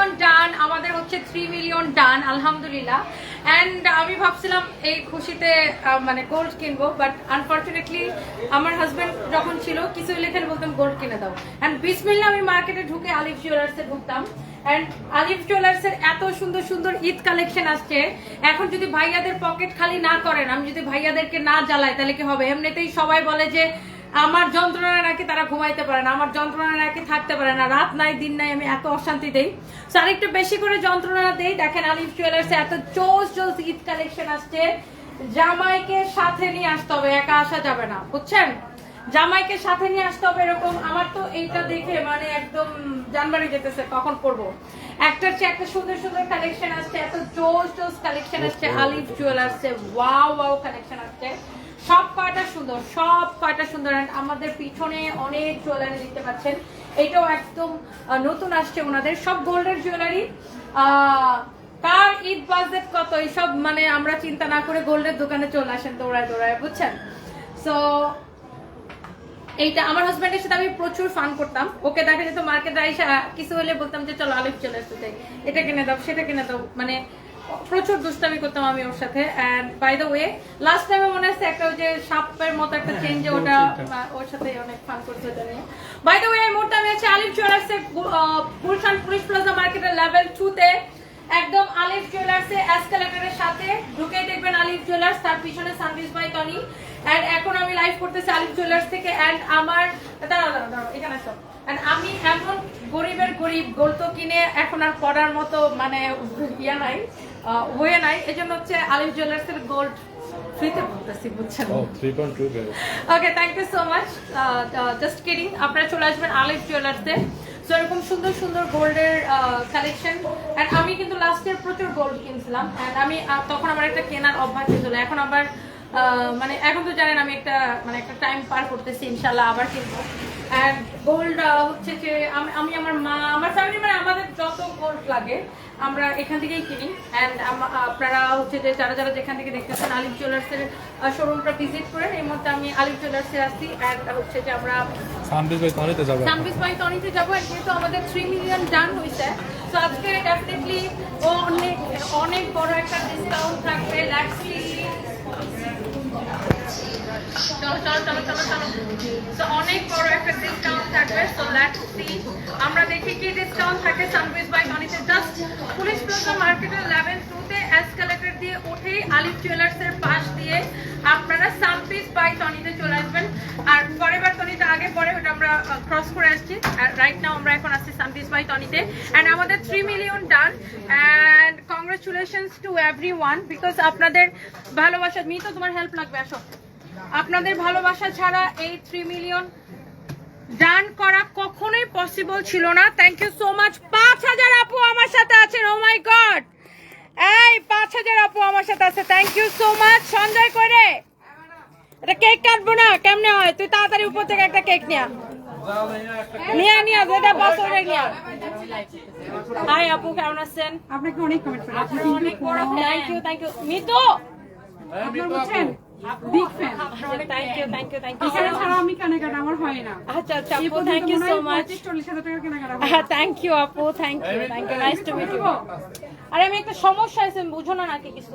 Million ডান, আমাদের হচ্ছে 3 million ডান আলহামদুলিল্লাহ। অ্যান্ড আমি ভাবছিলাম এই খুশিতে মানে গোল্ড কিনবো, বাট আনফর্চুনেটলি আমার হাজব্যান্ড যখন ছিল কিছু লেখেন বলতাম গোল্ড কিনে দাও। অ্যান্ড বিসমিল্লাহ আমি মার্কেটে ঢুকে আলিফ জুয়েলার্সে ঢুকতাম, অ্যান্ড আলিফ জুয়েলার্সের এত সুন্দর সুন্দর ঈদ কালেকশন আসছে। এখন যদি ভাইয়াদের পকেট খালি না করেন, আমি যদি ভাইয়াদেরকে না জ্বালাই তাহলে কি হবে? এমনিতেই সবাই বলে যে আমার যন্ত্রণা নাকি তারা ঘুমাইতে পারে না, আমার যন্ত্রণা নাকি থাকতে পারে না, রাত নাই দিন নাই আমি এত অশান্তি দেই। সো আরেকটু বেশি করে যন্ত্রণা দেই। দেখেন আলিফ জুয়েলার্সে এত জোস জোস ঈদ কালেকশন আসছে। জামাইকে সাথে নিয়ে আসতে হবে, একা আসা যাবে না, বুঝছেন? জামাইকে সাথে নিয়ে আসতে হবে এরকম। আমার তো এইটা দেখে মানে একদম জানবাড়ি যেতেছে কখন পড়বো। একটার চেয়ে একটা সুন্দর সুন্দর কালেকশন আসছে, এত জোস জোস কালেকশন আসছে আলিফ জুয়েলার্সে। ওয়াও ওয়াও কালেকশন আসছে, সব কয়টা সুন্দর, সব কয়টা সুন্দর। আমাদের পিছনে অনেক জুয়েলারি দেখতে পাচ্ছেন, এটাও একদম নতুন আসছে ওনাদের, সব গোল্ডের জুয়েলারি। কার ঈদ বাজেট কত এইসব মানে আমরা চিন্তা না করে গোল্ডের দোকানে চলে আসেন দৌড়ায় দৌড়ায়, বুঝছেন? সো এইটা আমার হাজব্যান্ডের সাথে আমি প্রচুর ফান করতাম। ওকে দেখা যেত মার্কেটে আইসা কিছু হলে বলতাম যে চলো আলিফ চলে আসতে চাই, এটা কিনে দাও সেটা কিনে দাও, মানে প্রচুর দুষ্টামি করতাম আমি ওর সাথে। And by the way last টাইমে মনে আছে একটা ওই যে সাপের মতো একটা চেঞ্জ, ওটা ওর সাথে অনেক ফান করতে জানি। বাই দ্য ওয়ে এই মুহূর্তে আমি আছি আলিফ জুয়েলার্সে, গুলশান পুলিশ প্লাজা মার্কেটের লেভেল 2 তে, একদম আলিফ জুয়েলার্সে এসকালেটরের সাথে ঢুকেই দেখবেন আলিফ জুয়েলার্স, তার পিছনে সানভিস বাই টনি। এন্ড এখন আমি লাইভ করতেছি আলিফ জুয়েলার্স থেকে। এন্ড আমার দাঁড়াও এখানে আসো। এন্ড আমি এমন গরিবের গরিব, গোল্ড তো কিনে এখন আর পড়ার মতো মানে ইয়া নাই, হয়ে নাই, এজন্য হচ্ছে আলিফ জুয়েলার্সের গোল্ড ফ্রিতে বলতেছি, বুঝছেন? Okay, thank you so much, just kidding. আপনারা চলে আসবেন আলিফ জুয়েলার্সে। সো এরকম সুন্দর সুন্দর গোল্ডের কালেকশন। অ্যান্ড আমি কিন্তু লাস্ট ইয়ার প্রচুর গোল্ড কিনছিলাম, অ্যান্ড আমি তখন আমার একটা কেনার অভ্যাস ছিল। এখন আবার মানে এখন তো জানেন আমি একটা মানে একটা টাইম পার করতেছি, ইনশাল্লাহ আবার কিনবো। অ্যান্ড গোল্ড হচ্ছে যে আমি আমার মা, আমার ফ্যামিলি, মানে আমাদের যত গোল্ড লাগে আমরা এখান থেকেই কিনি। অ্যান্ড আপনারা হচ্ছে যে যারা যারা যেখান থেকে দেখতেছেন আলিফ জুয়েলার্সের শোরুমটা ভিজিট করেন। এই মুহূর্তে আমি আলিফ জুয়েলার্সে আসছি, অ্যান্ড হচ্ছে যে আমরা সানভিস বাই টনিতে যাবো। যেহেতু আমাদের 3 মিলিয়ন ডান হয়েছে, তো আজকে ডেফিনেটলি অনেক অনেক বড় একটা ডিসকাউন্ট থাকবে। লেটস সি, অনেক বড় একটা ডিসকাউন্ট থাকবে। সো লেটস সি, আমরা দেখি কি ডিসকাউন্ট থাকে সানভিস বাই টনিতে। জাস্ট পুলিশ প্লাজা মার্কেটের লেভেল 2 তে এসকালেটর দিয়ে উঠেই আলিফ জুয়েলার্সের পাশ দিয়ে আপনারা সানভিস বাই টনিতে চলে আসবেন। আর ফরএভার টনিতে আগে পরে ওটা আমরা ক্রস করে আসছি, আর রাইট নাও আমরা এখন আসছি সানভিস বাই টনিতে। এন্ড আমাদের 3 million done, and congratulations to everyone, because আপনাদের ভালোবাসা, তো তোমার হেল্প লাগবে, আসো। আপনাদের ভালোবাসা ছাড়া এই 3 মিলিয়ন ডান করা কখনোই পসিবল ছিল না। Thank you so much. 5000 আপু আমার সাথে আছেন, ও মাই গড, এই 5000 আপু আমার সাথে আছে, thank you so much. Sanjay করে এটা কেক কাটবো না, কেমনে হয়? তুই তাড়াতাড়ি উপর থেকে একটা কেক নিয়া যেটা পছন্দ নিয়া। হাই আপু, কেমন আছেন? আপনাকে অনেক কমেন্ট করে আছি, অনেক বড় থ্যাংক ইউ মিতু, আপনার বুঝছেন big fan. Thank you thank you thank you. এছাড়া ছাড়া আমি কেনাকাটা আমার হয় না। আচ্ছা আচ্ছা আপু, থ্যাংক ইউ সো মাচ। 40,000 টাকা কেনাকাটা। থ্যাংক ইউ আপু, thank you nice to meet you. আরে আমি একটা সমস্যা আছে, বুঝো না নাকি কিছু?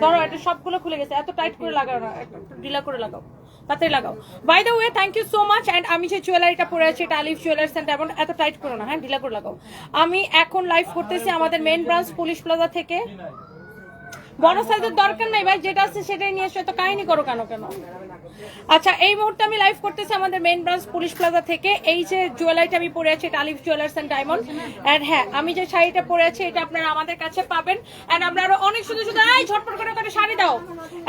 ধরো এটা সবগুলো খুলে গেছে, এত টাইট করে লাগাও না, একটু ঢিলা করে লাগাও, তাড়াতাড়ি লাগাও। By the way thank you so much. And আমি যে জুয়েলারিটা পরে আছি এটা আলিফ জুয়েলার্স, এন্ড এমন এত টাইট করো না, হ্যাঁ ঢিলা করে লাগাও। আমি এখন লাইভ করতেছি আমাদের মেইন ব্রাঞ্চ পুলিশ প্লাজা থেকে। বড় সাইজের দরকার নাই ভাই, যেটা আছে সেটাই নিয়ে এসো, তো কাহিনী করো কেন? আচ্ছা, এই মুহূর্তে আমি লাইভ করতেছি আমাদের মেইন ব্রাঞ্চ পুলিশ প্লাজা থেকে। এই যে জুয়েলারিটা আমি পরে আছি এটা আলিফ জুয়েলার্স এন্ড ডায়মন্ড। এন্ড হ্যাঁ, আমি যে শাড়িটা পরে আছি এটা আপনারা আমাদের কাছে পাবেন। এন্ড আমরা আরো অনেক সুন্দর সুন্দর, ঝটপট করে শাড়ি দাও।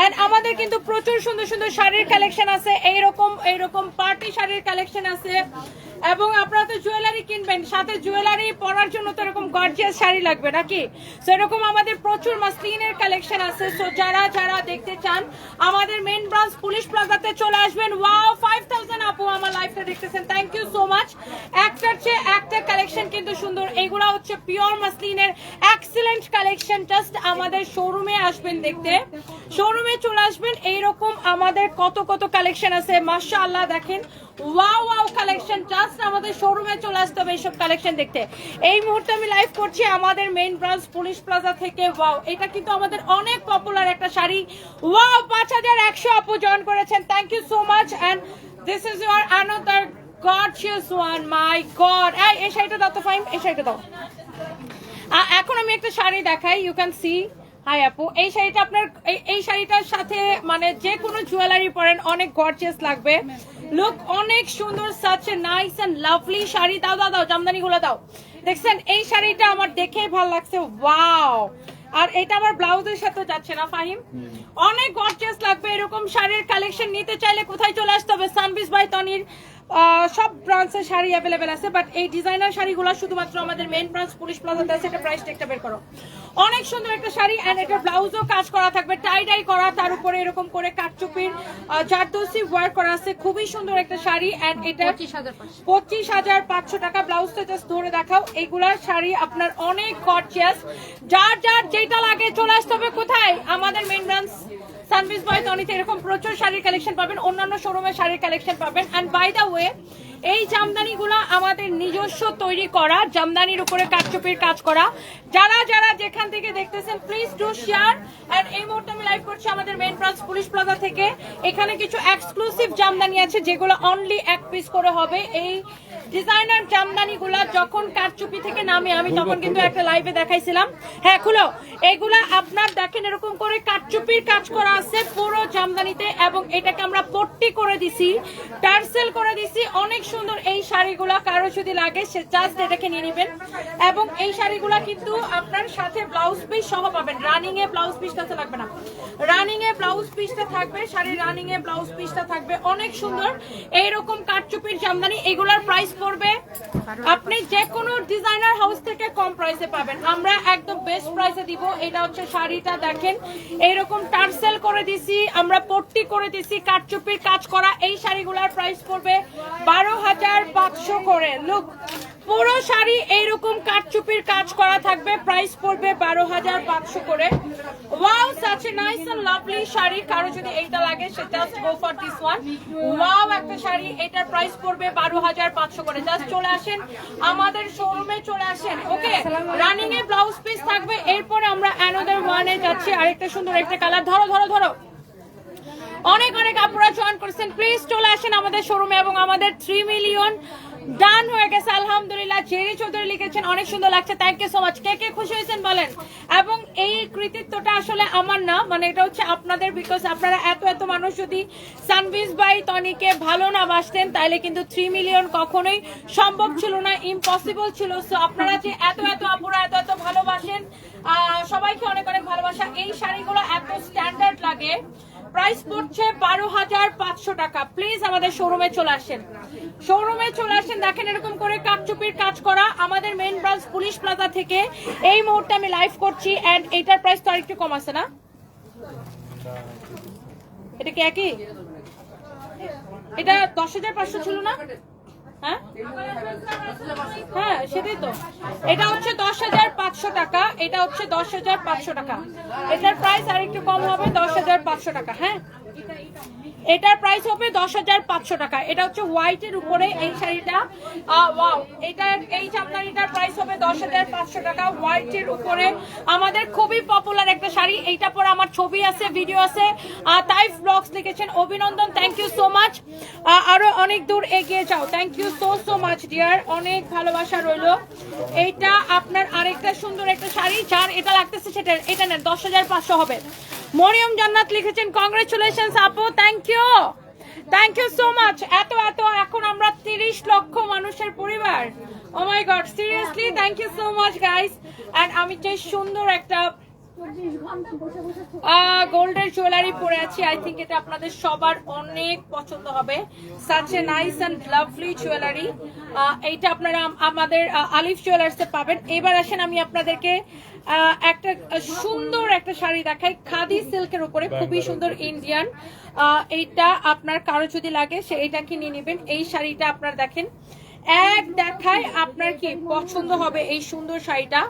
এন্ড আমাদের কিন্তু প্রচুর সুন্দর সুন্দর শাড়ির কালেকশন আছে, এইরকম পার্টি শাড়ির কালেকশন আছে। এবং আপনারা তো জুয়েলারি কিনবেন, সাথে জুয়েলারি পরার জন্য তো এরকম গর্জিয়াস শাড়ি লাগবে নাকি? সো এরকম আমাদের প্রচুর মাসলিনের কালেকশন আছে। সো যারা যারা দেখতে চান আমাদের মেইন ব্রাঞ্চ পুলিশ প্লাজাতে চলে আসবেন। ওয়াও, 5000 আপু আমার লাইভটা দেখতেছেন, থ্যাংক ইউ সো মাচ। একটার চেয়ে একটা কালেকশন কিন্তু সুন্দর। এইগুলা হচ্ছে পিওর মাসলিনের এক্সিলেন্ট কালেকশন, জাস্ট আমাদের শোরুমে আসবেন দেখতে। শোরুমে চলে আসবেন। এইরকম আমাদের কত কত কালেকশন আছে, মাশাআল্লাহ দেখেন, ওয়াও ওয়াও কালেকশন। জাস্ট আমাদের শোরুমে চলে আসতে হবে এইসব কালেকশন দেখতে। এই মুহূর্তে আমি লাইভ করছি আমাদের মেইন ব্রাঞ্চ পুলিশ প্লাজা থেকে। ওয়াও, এটা কিন্তু আমাদের অনেক পপুলার একটা শাড়ি। ওয়াও, 5100 আপু জয়েন করেছেন, thank you so much. And this is your another gorgeous one, my god. এই শাড়িটা দাও তো ফাইম, এই শাড়িটা দাও। এখন আমি একটা শাড়ি দেখাই, ইউ ক্যান সি। হাই আপু, এই শাড়িটা আপনার এই শাড়িটার সাথে মানে যে কোনো জুয়েলারি পরেন অনেক গর্জিয়াস লাগবে। লুক অনেক সুন্দর, such a nice and lovely sari. দাও দাও দাও, জামদানি গুলো দাও। দেখছেন এই শাড়িটা আমার দেখেই ভালো লাগছে, ওয়াও। আর এটা আমার ব্লাউজের সাথে যাচ্ছে না ফাহিম, অনেক গর্জিয়াস লাগবে। এরকম শাড়ির কালেকশন নিতে চাইলে কোথায় চলে আসতে হবে? সানবিজ বাই তনির সব ব্রাঞ্চের শাড়ি অ্যাভেলেবেল আছে, বাট এই ডিজাইনার শাড়িগুলো শুধুমাত্র আমাদের মেইন ব্রাঞ্চ পুলিশ প্লাজাতে আছে। এটা প্রাইসটা একটা বের করো। অনেক সুন্দর একটা শাড়ি, এন্ড এটা ব্লাউজও কাজ করা থাকবে, টাই ডাই করা, তার উপরে এরকম করে কাটচুপির জারদোসি ওয়ার্ক করা আছে। খুবই সুন্দর একটা শাড়ি, এন্ড এটা 25,500 টাকা। ব্লাউজটা জাস্ট ধরে দেখাও। এইগুলার শাড়ি আপনার অনেক গর্জিয়াস। যার যার যেটা লাগে চলে আসতে হবে কোথায়? আমাদের মেইন ব্রাঞ্চ সানবিজ বাই তনিতে। এরকম প্রচুর শাড়ির কালেকশন পাবেন, অন্যান্য শোরুমের শাড়ির কালেকশন পাবেন। এন্ড বাই দ্য ওয়ে, এই জামদানিগুলো আমাদের নিজস্ব তৈরি করা, জামদানির উপরে কাটচুপির কাজ করা। যারা যারা যেখান থেকে দেখতেছেন প্লিজ ডু শেয়ার। এন্ড এই মুহূর্তে আমি লাইভ করছি আমাদের মেইন ব্রাঞ্চ পুলিশ প্লাজা থেকে। এখানে কিছু এক্সক্লুসিভ জামদানি আছে যেগুলো অনলি এক পিস করে হবে। এই ডিজাইনার জামদানিগুলা যখন কাটচুপি থেকে নামে, আমি তখন কিন্তু একটা লাইভে দেখাইছিলাম। হ্যাঁ খুলো। এগুলা আপনার দেখেন এরকম করে কাটচুপির কাজ করা আছে পুরো জামদানিতে, এবং এটাকে আমরা পট্টি করে দিছি, টার্সেল করে দিছি। অনেক সুন্দর এই শাড়িগুলা, কারো যদি লাগে সে জাস্ট এটাকে নিয়ে নেবেন। এবং এই শাড়িগুলা কিন্তু আপনার সাথে ব্লাউজ পিস সহ পাবেন। রানিং এ ব্লাউজ পিসটা লাগবে না, রানিং এ ব্লাউজ পিসটা থাকবে, শাড়ির রানিং এ ব্লাউজ পিসটা থাকবে। অনেক সুন্দর এইরকম কাটচুপির জামদানি। এগুলার প্রাইস পড়বে আপনি যে কোনো ডিজাইনার হাউস থেকে কম প্রাইসে পাবেন, আমরা একদম বেস্ট প্রাইসে দিব। এটা হচ্ছে শাড়িটা দেখেন, এইরকম টার্সেল করে দিছি, আমরা পট্টি করে দিছি, কাটচুপির কাজ করা। এই শাড়িগুলার প্রাইস পড়বে 12,500 করে। লুক, পুরো শাড়ি এইরকম কাটচুপির কাজ করা থাকবে, প্রাইস পড়বে 12,500 করে। Wow, such a nice and lovely sari. কারো যদি এইটা লাগে সে just go for this one. Wow একটা শাড়ি, এটার প্রাইস পড়বে 12,500 করে। জাস্ট চলে আসেন আমাদের শোরুমে, চলে আসেন। ওকে, রানিং এ ব্লাউজ পিস থাকবে। এরপরে আমরা অ্যানাদার ওয়ানে যাচ্ছি, আরেকটা সুন্দর একটা কালার। ধরো ধরো ধরো। অনেক অনেক আপুরা জয়েন করেছেন, প্লিজ চলে আসেন আমাদের শোরুমে। এবং আমাদের 3 মিলিয়ন ডান হয়ে গেছে আলহামদুলিল্লাহ। জেরি চৌধুরী লিখেছেন অনেক সুন্দর লাগছে, থ্যাংক ইউ সো মাচ। কে কে খুশি হয়েছেন বলেন? এবং এই কৃতিত্বটা আসলে আমার না, মানে এটা হচ্ছে আপনাদের, বিকজ আপনারা এত এত মানুষ যদি সানবিজ বাই তনিকে ভালো না বাসতেন তাহলে কিন্তু 3 মিলিয়ন কখনোই সম্ভব ছিল না, ইম্পসিবল ছিল। সো আপনারা যে এত এত আপুরা এত এত ভালোবাসেন, সবাইকে অনেক অনেক ভালোবাসা। এই শাড়িগুলো এত স্ট্যান্ডার্ড লাগে, প্রাইস পড়ছে 12,500 টাকা। প্লিজ আমাদের শোরুমে চলে আসেন, শোরুমে চলে আসেন। দেখেন এরকম করে কাটচুপির কাজ করা আমাদের মেইন ব্রাঞ্চ পুলিশ প্লাজা থেকে। এই মুহূর্তে আমি লাইভ করছি, এন্ড এটার প্রাইস তো আরেকটু কম আছে না? এটা কি একই? এটা 10,500 ছিল না? হ্যাঁ হ্যাঁ, সেটাই তো। এটা হচ্ছে 10,500 টাকা, এটা হচ্ছে 10,500 টাকা। এটার প্রাইস আর একটু কম হবে, 10,500 টাকা। হ্যাঁ, এটার প্রাইস হবে 10,500 টাকা। এটা হচ্ছে হোয়াইটের উপরে এই শাড়িটা। ওয়াও, এটা এই জামদানিটার প্রাইস হবে 10,500 টাকা। হোয়াইটের উপরে আমাদের খুবই পপুলার একটা শাড়ি। এইটা পরে আমার ছবি আছে, ভিডিও আছে। তাইফ ব্লগস লিখেছেন, অভিনন্দন, থ্যাংক ইউ সো মাচ। আরো অনেক দূর এগিয়ে যাও, thank you so so much dear, অনেক ভালোবাসা রইলো। এইটা আপনার আরেকটা সুন্দর একটা শাড়ি, যার এটা লাগতেছে সেটা এটা নেন, 10,500 হবে। মরিয়ম জান্নাত লিখেছেন, কংগ্রেচুলেশনস আপু, থ্যাংক ইউ সো মাচ। এত এত এখন আমরা 30 লক্ষ মানুষের পরিবার। Oh my god, seriously thank you so much guys. And আমি যে সুন্দর একটা গোল্ডের জুয়েলারি পরে আছি, আই থিঙ্ক এটা আপনাদের সবার অনেক পছন্দ হবে। Such a nice and lovely jewellery. এইটা আপনারা আমাদের আলিফ জুয়েলার্সে পাবেন। এবার আসেন আমি আপনাদেরকে একটা সুন্দর একটা শাড়ি দেখাই, খাদি সিল্কের উপরে, খুবই সুন্দর ইন্ডিয়ান। এইটা আপনার কারো যদি লাগে সে এটা কিনে নেবেন। এই শাড়িটা আপনার দেখেন, এক দেখায় আপনার কি পছন্দ হবে এই সুন্দর শাড়িটা।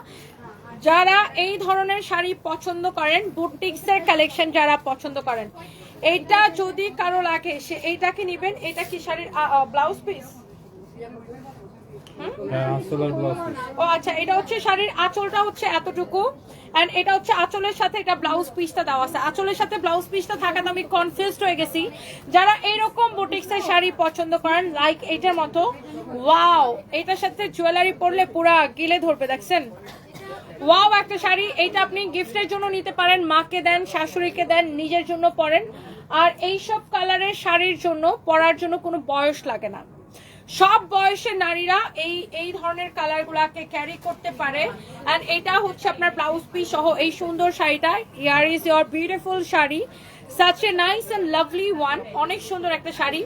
যারা এই ধরনের শাড়ি পছন্দ করেন, বুটিক্সের কালেকশন যারা পছন্দ করেন, এইটা যদি কারো লাগে সে এইটাকে নেবেন। এটা কি শাড়ির ব্লাউজ পিস? ও আচ্ছা, এটা হচ্ছে শাড়ির আঁচলটা হচ্ছে এতটুকু, এন্ড এটা হচ্ছে আঁচলের সাথে এটা ব্লাউজ পিসটা দেওয়া আছে। আঁচলের সাথে ব্লাউজ পিসটা থাকাতে আমি কনফিউজড হয়ে গেছি। যারা এইরকম বুটিক্সের শাড়ি পছন্দ করেন, লাইক এইটার মতো, ওয়াও, এটার সাথে জুয়েলারি পরলে পুরা গিলে ধরবে, দেখছেন? ওয়াও একটা শাড়ি। এইটা আপনি গিফটের জন্য নিতে পারেন, মাকে দেন, শাশুড়িকে দেন, নিজের জন্য পরেন। আর এইসব কালারের শাড়ির জন্য পরার জন্য কোনো বয়স লাগে না, সব বয়সের নারীরা এই ধরনের কালারগুলোকে ক্যারি করতে পারে। এন্ড এটা হচ্ছে আপনার ব্লাউজ পিস সহ এই সুন্দর শাড়িটা। Here is your beautiful sari, such a nice and lovely one. অনেক সুন্দর একটা শাড়ি।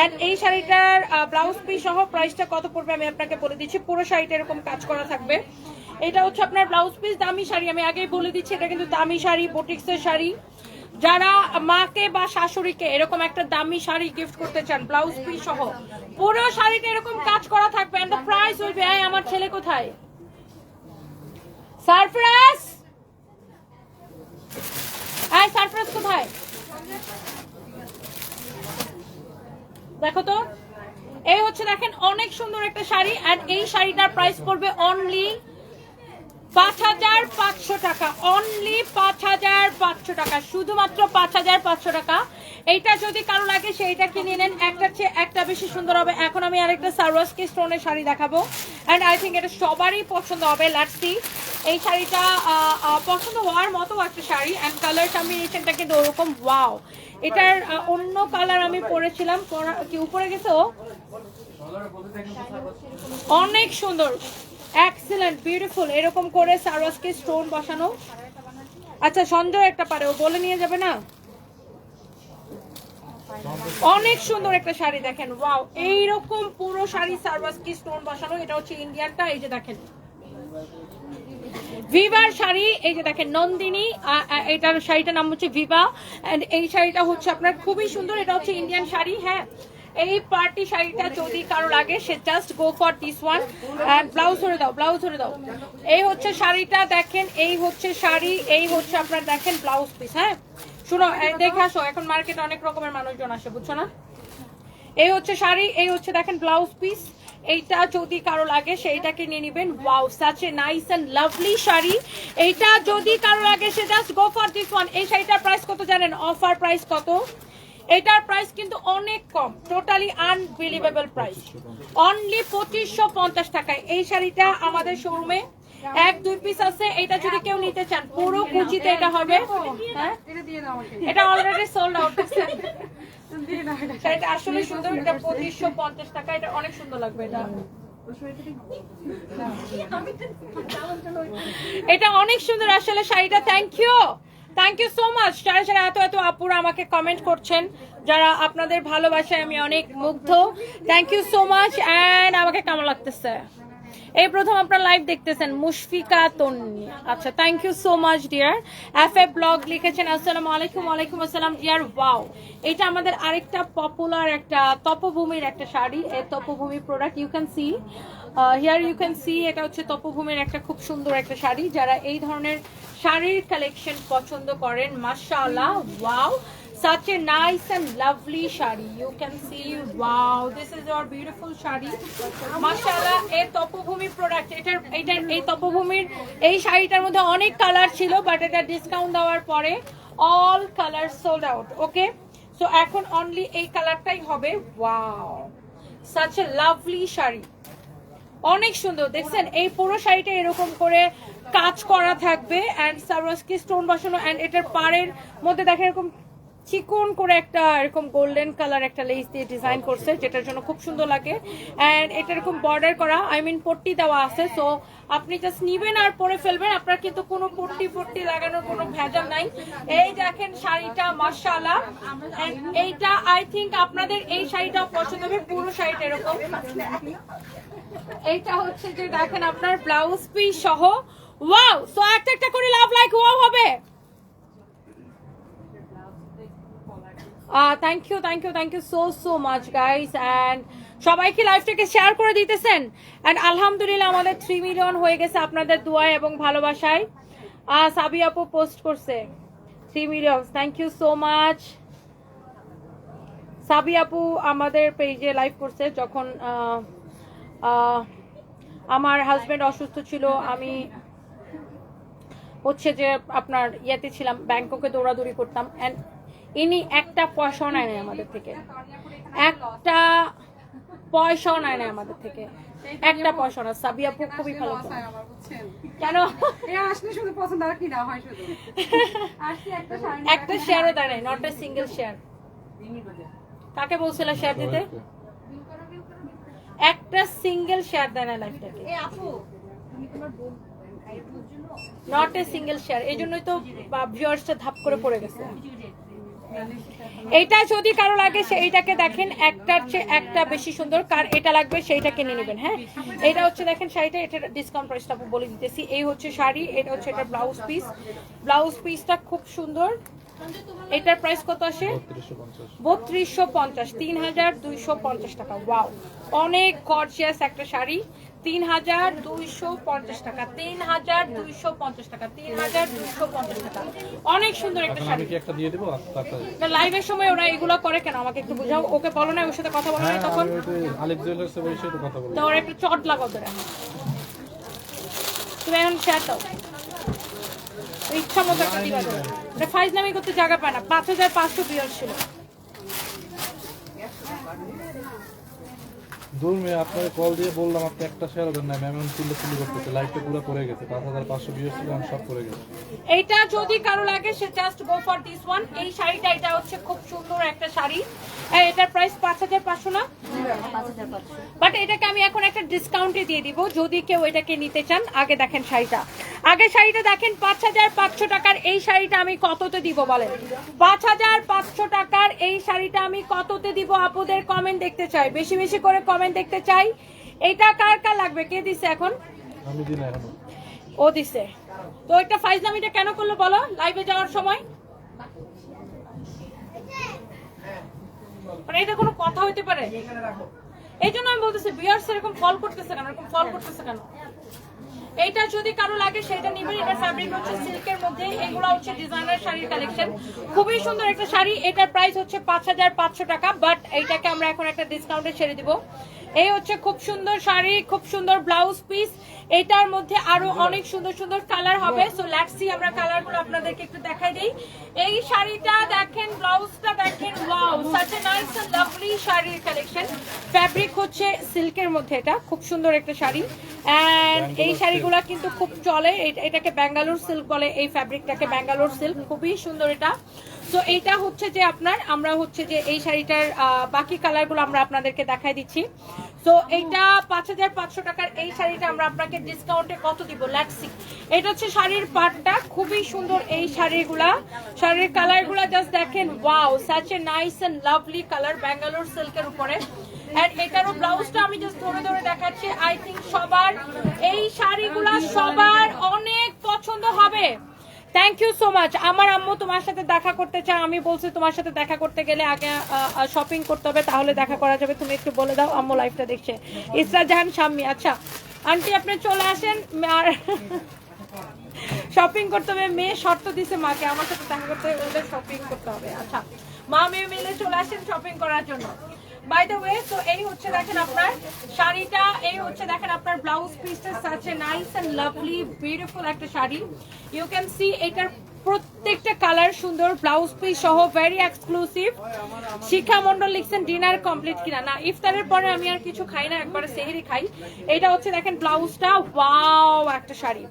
এন্ড এই শাড়িটার ব্লাউজ পিস সহ প্রাইসটা কত পড়বে আমি আপনাকে বলে দিচ্ছি। পুরো শাড়িটা এরকম কাজ করা থাকবে। এটা হচ্ছে আপনার ব্লাউজ পিস। দামি শাড়ি, আমি আগেই বলে দিচ্ছি, এটা কিন্তু দামি শাড়ি, বুটিক্সের শাড়ি। যারা মাকে বা শাশুড়িকে এরকম একটা দামি শাড়ি গিফট করতে চান, ব্লাউজ পিস সহ পুরো শাড়িটা এরকম কাজ করা থাকবে। And the price will be, আমার ছেলে কোথায়? সারপ্রাইজ, সারপ্রাইজ কোথায়? দেখো তো, এই হচ্ছে দেখেন অনেক সুন্দর একটা শাড়ি। এন্ড এই শাড়িটার প্রাইস পড়বে অনলি 5,500 টাকা, অনলি 5,500 টাকা, শুধুমাত্র 5,500 টাকা। এইটা যদি কারো লাগে সেইটা কিনে নেন, একটার চেয়ে একটা বেশি সুন্দর হবে। এখন আমি আরেকটা সারওয়াস্কি স্টোনের শাড়ি দেখাবো, এন্ড আই থিঙ্ক এটা সবারই পছন্দ হবে। Let's see. এই শাড়িটা পছন্দ হওয়ার মতো একটা শাড়ি, এন্ড কালার কম্বিনেশনটা কিন্তু ওরকম ওয়াও। এটার অন্য কালার আমি পরেছিলাম, কি উপরে গেছে, অনেক সুন্দর, এক্সিলেন্ট, বিউটিফুল, এরকম করে সারওয়াস্কি স্টোন বসানো। আচ্ছা, সঞ্জয় একটা পারে, ও বলে নিয়ে যাবে না? অনেক সুন্দর একটা শাড়ি দেখেন, ওয়াও, এইরকম পুরো শাড়ি সারওয়াস্কি স্টোন বসানো। এটা হচ্ছে ইন্ডিয়ানটা, এই যে দেখেন ভিভার শাড়ি, এই যে দেখেন নন্দিনী, এটার শাড়িটার নাম হচ্ছে ভিভা। এন্ড এই শাড়িটা হচ্ছে আপনার খুবই সুন্দর, এটা হচ্ছে ইন্ডিয়ান শাড়ি। হ্যাঁ, এই পার্টি শাড়িটা যদি কারো লাগে সে just go for this one. And blouse ধরে দাও, ব্লাউজ ধরে দাও। এই হচ্ছে শাড়িটা দেখেন, এই হচ্ছে শাড়ি, এই হচ্ছে আপনার দেখেন ব্লাউজ পিস। হ্যাঁ শুনো, দেখে আসো, এখন মার্কেটে অনেক রকমের মানুষজন আসে, বুঝছো না? এই হচ্ছে শাড়ি, এই হচ্ছে দেখেন ব্লাউজ পিস। এইটা যদি কারো লাগে সেইটাকে নিয়ে নেবেন। Wow, such a nice and lovely sari. এইটা যদি কারো লাগে সে just go for this one. এই শাড়িটার প্রাইস কত জানেন? অফার প্রাইস কত? এটার প্রাইস কিন্তু অনেক কম, টোটালি আনবিলিভেবল প্রাইস, অনলি 2,550 টাকায়। এই শাড়িটা আমাদের শোরুমে 1-2 পিস আছে। এটা যদি কেউ নিতে চান পুরো কুচিতে এটা হবে। হ্যাঁ, এটা অলরেডি সোল্ড আউট। শাড়িটা আসলে সুন্দর, এটা 2,550 টাকা, এটা অনেক সুন্দর লাগবে। এটা অনেক সুন্দর আসলে শাড়িটা। Thank you so much. যারা যারা এত আপুরা আমাকে কমেন্ট করছেন, যারা আপনাদের ভালোবাসায় আমি অনেক মুগ্ধ, thank you so much. And আমাকে কেমন লাগতেছে? এই প্রথম আপনার লাইভ দেখতেছেন, মুশফিকা তন্নি। আচ্ছা, thank you so much dear. FA blog লিখেছেন আসসালামু আলাইকুম। ওয়ালাইকুম আসসালাম ডিয়ার। ওয়াও, এটা আমাদের আরেকটা পপুলার একটা তপভূমির একটা শাড়ি। এই Tapobhumi product, you can see here, you can see, এটা হচ্ছে তপভূমির একটা খুব সুন্দর একটা শাড়ি। যারা এই ধরনের শাড়ির কালেকশন পছন্দ করেন, মাশাআল্লাহ, wow, such a nice and lovely shari, you can see, wow, this is your beautiful shari, mashallah. এই তপভূমি প্রোডাক্ট, এই তপভূমির এই শাড়িটার মধ্যে অনেক কালার ছিল, বাট এটা ডিসকাউন্ট দেওয়ার পরে অল কালার সোল্ড আউট। ওকে, সো এখন অনলি এই কালারটাই হবে। Wow, such a lovely sari, অনেক সুন্দর। দেখছেন এই পুরো শাড়িটা এরকম করে কাজ করা থাকবে, এন্ড সারওয়াস্কি স্টোন বসানো। এন্ড এটার পাড়ের মধ্যে দেখেন এরকম চিকন করে একটা এরকম গোল্ডেন কালার একটা লেস দিয়ে ডিজাইন করছে, যেটার জন্য খুব সুন্দর লাগে। এন্ড এটা এরকম বর্ডার করা, আই মিন পট্টি দেওয়া আছে। সো আপনি জাস্ট নিবেন আর পরে ফেলবেন, আপনার কিন্তু কোনো পট্টি লাগানোর কোনো ভেজাল নাই। এই দেখেন শাড়িটা, মাশাআল্লাহ। এইটা আই থিঙ্ক আপনাদের এই শাড়িটা পছন্দ হবে, পুরো শাড়িটা এরকম। এইটা হচ্ছে যে দেখেন আপনার ব্লাউজ পিস সহ। ওয়াও, সো একটা করে লাভ লাইক ওয়াও হবে। Thank you so much guys. And সবাই কি লাইভটাকে শেয়ার করে দিতেছেন? এন্ড আলহামদুলিল্লাহ আমাদের 3 মিলিয়ন হয়ে গেছে আপনাদের দোয়ায় এবং ভালোবাসায়। সাবি আপু পোস্ট করছে 3 million, thank you so much. Sabi আপু আমাদের পেজে লাইভ করছে যখন আমার হাজবেন্ড অসুস্থ ছিল, আমি হচ্ছে যে আপনার ইয়েতে ছিলাম, ব্যাংককে দৌড়াদৌড়ি করতাম, এন্ড ইনি একটা পয়সাও নেয় নাই আমাদের থেকে, একটা পয়সাও নেয় নাই আমাদের থেকে, একটা পয়সা না। সাবি আপু খুবই ভালো। কেন আসলে শুধু পছন্দ আর কি না হয় শুধু একটা শেয়ারও দেয় নাই, নট এ সিঙ্গেল শেয়ার। কাকে বলছিল শেয়ার দিতে? একটা সিঙ্গেল শেয়ার দেয় না লাইফটাকে, নট এ সিঙ্গেল শেয়ার। এই জন্যই তো ভিউয়ার্সটা ধাপ করে পড়ে গেছে। এইটা যদি কারো লাগে সেইটাকে দেখেন, একটার চেয়ে একটা বেশি সুন্দর, কার এটা লাগবে সেইটা কিনে নেবেন। হ্যাঁ, এটা হচ্ছে দেখেন শাড়িটা, এটা ডিসকাউন্ট প্রাইসটা বলে দিতেছি। এই হচ্ছে শাড়ি, এটা হচ্ছে এটা ব্লাউজ পিস। ব্লাউজ পিসটা খুব সুন্দর। এটার প্রাইস কত আসে? 3250, 3250 টাকা। ওয়াও, অনেক গর্জিয়াস একটা শাড়ি। 3250 টাকা, 3250 টাকা, 3250 টাকা। অনেক সুন্দর একটা শাড়ি। আমি কি একটা দিয়ে দেব? না, লাইভের সময় ওরা এগুলো করে কেন? আমাকে একটু বুঝাও। ওকে বলো না, ওর সাথে কথা বলো না তখন। আলিফ জুয়েলার্সে বসে একটু কথা বলবো। তো ওর একটা চট লাগাও ধরে। তুমি এখন শেয়ার দাও, ইচ্ছা মতো একটা দিবা। এটা ফাইজলামি করতে জায়গা পায় না। 5500 ভিউয়ার ছিল। দূর মেয়ে, আপনাকে কল দিয়ে বললাম আপনি একটা শেয়ার দেন না, ম্যাম এখন চিল্লি করতেছে, লাইভটা পুরো করে গেছে, 5500 ভিউয়ার ছিল, আমি সব করে গেছে। এইটা যদি কারো লাগে সে just go for this one. এই শাড়িটা, এটা হচ্ছে খুব সুন্দর একটা শাড়ি। এটার প্রাইস 5500 না, বাট এটাকে আমি এখন একটা ডিসকাউন্টে দিয়ে দিব যদি কেউ এটাকে নিতে চান। আগে দেখেন শাড়িটা, আগে শাড়িটা দেখেন। 5500 টাকার এই শাড়িটা আমি কততে দিব বলেন? 5500 টাকার এই শাড়িটা আমি কততে দিব? আপুদের কমেন্ট দেখতে চাই, বেশি বেশি করে কমেন্ট দেখতে চাই। এটা কার কার লাগবে? কে দিছে এখন? আমি দিন এখন ও দিছে। তো একটা ফাইজলামিটা কেন করলো বলো লাইভে যাওয়ার সময়? মানে এটা কোনো কথা হইতে পারে? এই জন্য আমি বলতেছি ভিউয়ার্স এরকম ফল করতেছে কেন, এরকম ফল করতেছে কেন? এইটা যদি কারো লাগে সেটা নিবেন। এটা ফ্যাব্রিক হচ্ছে সিল্কের মধ্যে, এগুলো হচ্ছে ডিজাইনার শাড়ির কালেকশন। খুবই সুন্দর একটা শাড়ি। এটার প্রাইস হচ্ছে 5500 টাকা, বাট এইটাকে আমরা এখন একটা ডিসকাউন্টে ছেড়ে দিব। এই হচ্ছে খুব সুন্দর শাড়ি, খুব সুন্দর ব্লাউজ পিস। এটার মধ্যে আরো অনেক সুন্দর সুন্দর কালার হবে। সো লেটস সি, আমরা কালারগুলো আপনাদেরকে একটু দেখাই দেই। এই শাড়িটা দেখেন, ব্লাউজটা দেখেন, wow, such a nice and lovely শাড়ির কালেকশন। ফ্যাব্রিক হচ্ছে সিল্কের মধ্যে, এটা খুব সুন্দর একটা শাড়ি। এন্ড এই শাড়িগুলো কিন্তু খুব চলে, এটাকে ব্যাঙ্গালোর সিল্ক বলে, এই ফ্যাব্রিকটাকে ব্যাঙ্গালোর সিল্ক। খুবই সুন্দর এটা। তো এইটা হচ্ছে যে আপনার, আমরা হচ্ছে যে এই শাড়িটার বাকি কালারগুলো আমরা আপনাদেরকে দেখাই দিচ্ছি। তো এইটা 5500 টাকার এই শাড়িটা আমরা আপনাকে ডিসকাউন্টে কত দিব? Let's see. এটা হচ্ছে শাড়ির পাটটা, খুবই সুন্দর এই শাড়িগুলা। শাড়ির কালারগুলা জাস্ট দেখেন, wow, such a nice and lovely colour, Bangalore সিল্কের উপরে। এন্ড এটারও ব্লাউজটা আমি জাস্ট ধরে ধরে দেখাচ্ছি। আই থিঙ্ক সবার এই শাড়িগুলা সবার অনেক পছন্দ হবে। Thank you so much. আমার আম্মু তোমার সাথে দেখা করতে চায়, আমি বলছি তোমার সাথে দেখা করতে গেলে আগে শপিং করতে হবে, তাহলে দেখা করা যাবে। তুমি একটু বলে দাও, আম্মু লাইভটা দেখছে। ইসরা জাহান শাম্মী, আচ্ছা আন্টি আপনি চলে আসেন। আর শপিং করতে হবে, মেয়ে শর্ত দিছে মাকে আমার সাথে দেখা করতে হলে শপিং করতে হবে। আচ্ছা, মা মেয়ে মিলে চলে আসেন শপিং করার জন্য। বাই দ্য ওয়ে, তো এই হচ্ছে দেখেন আপনার শাড়িটা, এই হচ্ছে দেখেন আপনার ব্লাউজ পিসটা, such a nice and lovely beautiful একটা শাড়ি। ইউ ক্যান সি এটার প্রত্যেকটা কালার সুন্দর, ব্লাউজ পিস সহ ভেরি এক্সক্লুসিভ। শিখা মন্ডল লিখছেন ডিনার কমপ্লিট কিনা? না, ইফতারের পরে আমি আর কিছু খাই না, একবারে সেহরি খাই। এটা হচ্ছে দেখেন ব্লাউজটা, ওয়াও একটা শাড়ি।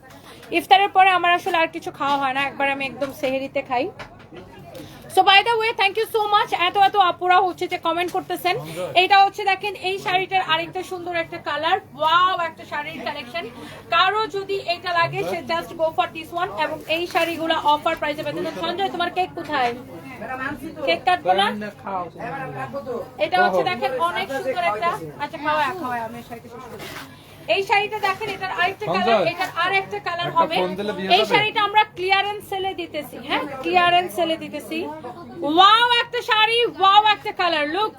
ইফতারের পরে আমার আসলে আর কিছু খাওয়া হয় না, একবার আমি একদম সেহরিতে খাই। So by the way, thank you so much. এত এত আপুরা হচ্ছে যে কমেন্ট করতেছেন। এইটা হচ্ছে দেখেন এই শাড়িটার আরেকটা সুন্দর একটা কালার, ওয়াও একটা শাড়ির কালেকশন। কারো যদি এটা লাগে সে just go for this one. এবং এই শাড়িগুলো অফার প্রাইসে পেতে। সঞ্জয় তোমার কেক কোথায়? কেক কাটবো না? এটা হচ্ছে দেখেন অনেক সুন্দর একটা, আচ্ছা খাওয়া খাওয়া আমি শাড়িটা শেষ করি। এই শাড়িটা দেখেন, এটার আরেকটা কালার, এটার আরেকটা কালার হবে। এই শাড়িটা আমরা ক্লিয়ারেন্স সেলে দিতেছি। হ্যাঁ, ক্লিয়ারেন্স সেলে দিতেছি। ওয়াও একটা শাড়ি, ওয়াও একটা কালার, লুক।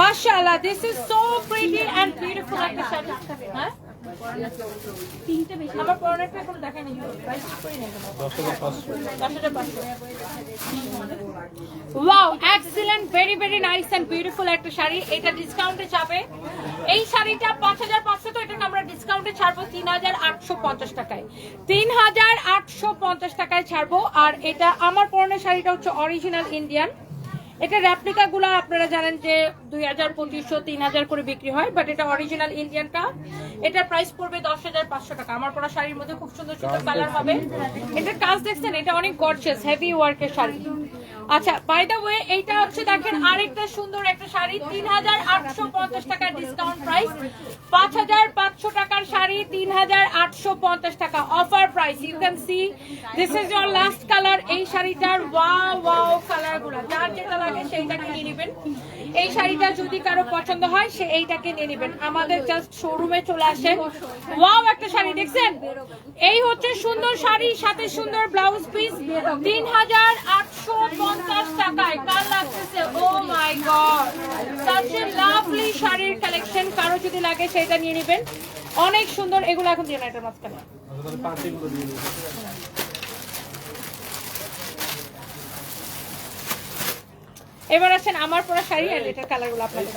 মাশাআল্লাহ, this is so pretty and beautiful একটা শাড়ি। হ্যাঁ তিনটে বেশি আমার প্রোডাক্ট এখন দেখাই নি, প্রাইস করে নেব 10,500। Wow, excellent, very very nice and beautiful একটা শাড়ি। এটা ডিসকাউন্টে যাবে। এই শাড়িটা 5,500, তো এটাকে আমরা ডিসকাউন্টে ছাড়বো 3,850 টাকায়। 3,850 টাকায় ছাড়বো। আর এটা আমার পরনের শাড়িটা হচ্ছে অরিজিনাল ইন্ডিয়ান। এটা রেপ্লিকা গুলা আপনারা জানেন যে 2,000, 2,500, 3,000 করে বিক্রি হয়, বাট এটা অরিজিনাল ইন্ডিয়ানটা। এটার প্রাইস পড়বে 10,500 টাকা। আমার পরা শাড়ির মধ্যে খুব সুন্দর সুন্দর কালার হবে। এটার কাজ দেখছেন, এটা অনেক গর্জিয়াস হেভি ওয়ার্কের শাড়ি। আচ্ছা, বাই দ্য ওয়ে, এইটা হচ্ছে দেখেন আরেকটা সুন্দর একটা শাড়ি, 3,850 টাকা ডিসকাউন্ট প্রাইস। 5,500 টাকার শাড়ি 3,850 টাকা offer price. You can see this is your last colour. এই শাড়িটার ওয়াও ওয়াও কালার গুলো, যার যেটা লাগে সেইটাকে নিয়ে নেবেন। এই শাড়িটা যদি কারো পছন্দ হয় সে এইটাকে নিয়ে নেবেন। আমাদের জাস্ট শোরুমে চলে আসেন। ওয়াও, একটা শাড়ি দেখছেন, এই হচ্ছে সুন্দর শাড়ি, সাথে সুন্দর ব্লাউজ পিস, 3,850 টাকায়। কার লাগতেছে? ও my god, such a lovely শাড়ির কালেকশন। কারো যদি লাগে সেটা নিয়ে নেবেন, অনেক সুন্দর। এগুলো এখন দিয়ে না, এটার মাঝখানে এবার আছেন আমার পরা শাড়ি আর এটার কালার গুলো আপনাদের